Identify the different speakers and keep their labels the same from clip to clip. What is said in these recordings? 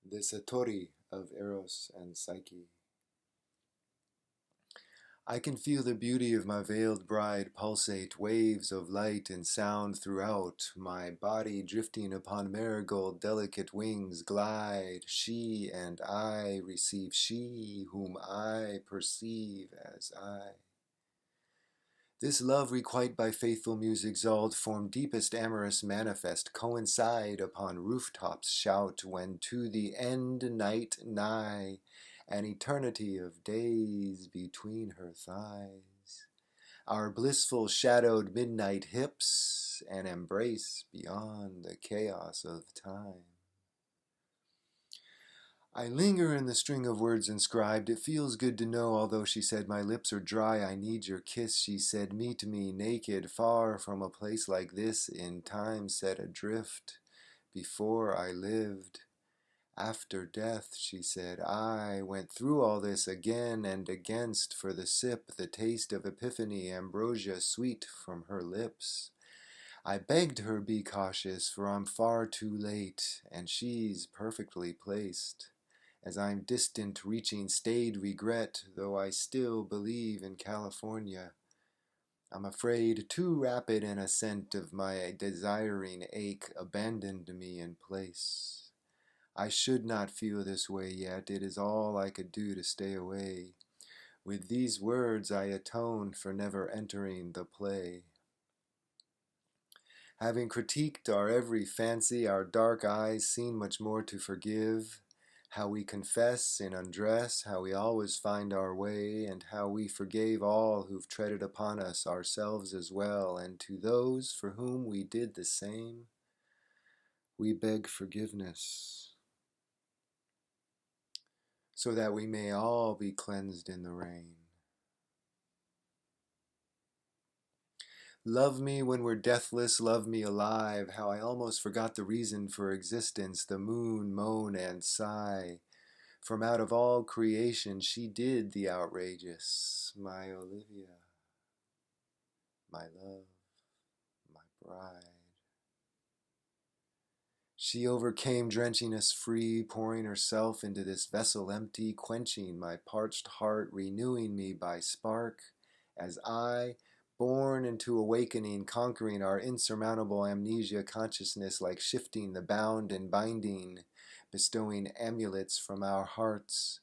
Speaker 1: the satori of eros and psyche. I can feel the beauty of my veiled bride pulsate, waves of light and sound throughout. My body drifting upon marigold delicate wings glide. She and I receive she, whom I perceive as I. This love requite by faithful muse exalt, form deepest amorous manifest, coincide upon rooftops shout, when to the end night nigh, an eternity of days between her thighs. Our blissful shadowed midnight hips, an embrace beyond the chaos of time. I linger in the string of words inscribed. It feels good to know, although she said my lips are dry, I need your kiss. She said, meet me naked, far from a place like this, in time set adrift. Before I lived. After death, she said, I went through all this again and against, for the sip, the taste of epiphany, ambrosia sweet from her lips. I begged her be cautious, for I'm far too late, and she's perfectly placed. As I'm distant reaching staid regret, though I still believe in California, I'm afraid too rapid an ascent of my desiring ache abandoned me in place. I should not feel this way yet, it is all I could do to stay away. With these words I atoned for never entering the play. Having critiqued our every fancy, our dark eyes seen much more to forgive, how we confess in undress, how we always find our way, and how we forgave all who've treaded upon us, ourselves as well, and to those for whom we did the same, we beg forgiveness, so that we may all be cleansed in the rain. Love me when we're deathless, love me alive, how I almost forgot the reason for existence, the moon, moan, and sigh. From out of all creation she did the outrageous, my Olivia, my love, my bride. She overcame, drenching us free, pouring herself into this vessel empty, quenching my parched heart, renewing me by spark, as I, born into awakening, conquering our insurmountable amnesia consciousness, like shifting the bound and binding, bestowing amulets from our hearts,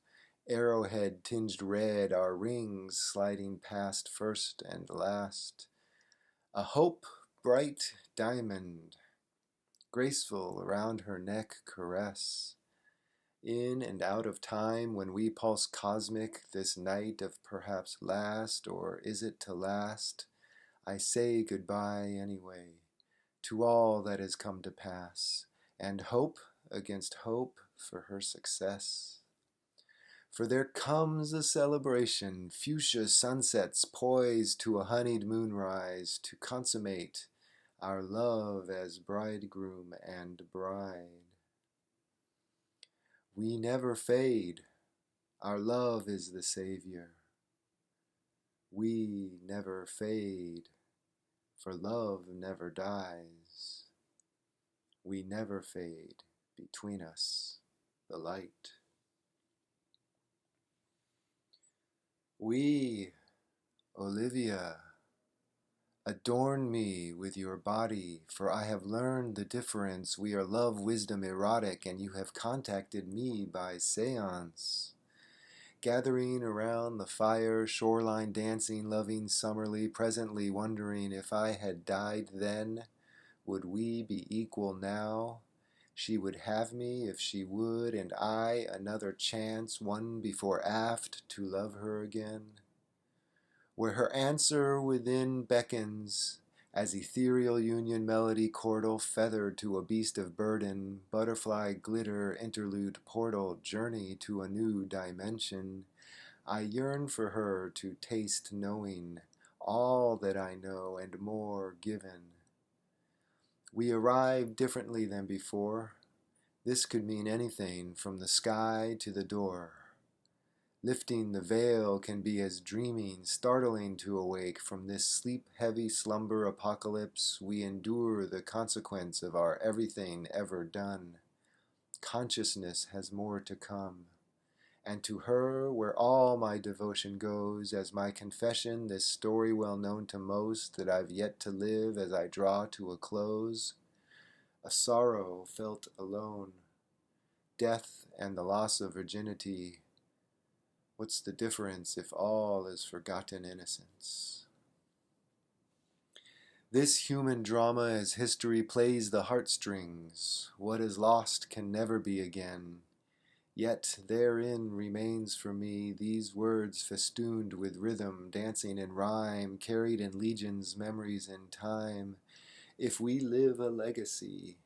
Speaker 1: arrowhead tinged red, our rings sliding past first and last, a hope bright diamond, graceful around her neck caress, in and out of time when we pulse cosmic, this night of perhaps last, or is it to last? I say goodbye anyway, to all that has come to pass, and hope against hope for her success. For there comes a celebration, fuchsia sunsets poised to a honeyed moonrise, to consummate our love as bridegroom and bride. We never fade, our love is the Savior. We never fade, for love never dies. We never fade, between us the light. We, Olivia, adorn me with your body, for I have learned the difference. We are love, wisdom, erotic, and you have contacted me by seance. Gathering around the fire, shoreline dancing, loving summerly, presently wondering if I had died then, would we be equal now? She would have me if she would, and I another chance, one before aft, to love her again. Where her answer within beckons, as ethereal union melody chordal feathered to a beast of burden, butterfly glitter interlude portal journey to a new dimension, I yearn for her to taste knowing, all that I know and more given. We arrive differently than before. This could mean anything from the sky to the door. Lifting the veil can be as dreaming, startling to awake from this sleep-heavy slumber apocalypse. We endure the consequence of our everything ever done. Consciousness has more to come. And to her, where all my devotion goes, as my confession, this story well known to most that I've yet to live as I draw to a close, a sorrow felt alone, death and the loss of virginity. What's the difference if all is forgotten innocence? This human drama as history plays the heartstrings. What is lost can never be again. Yet therein remains for me these words festooned with rhythm, dancing in rhyme, carried in legions, memories in time. If we live a legacy,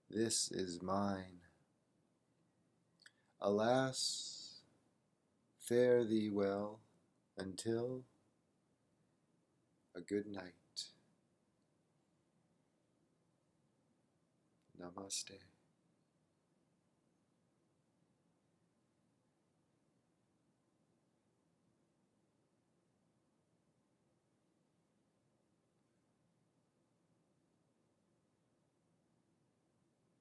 Speaker 1: this is mine. Alas, fare thee well until a good night. Namaste.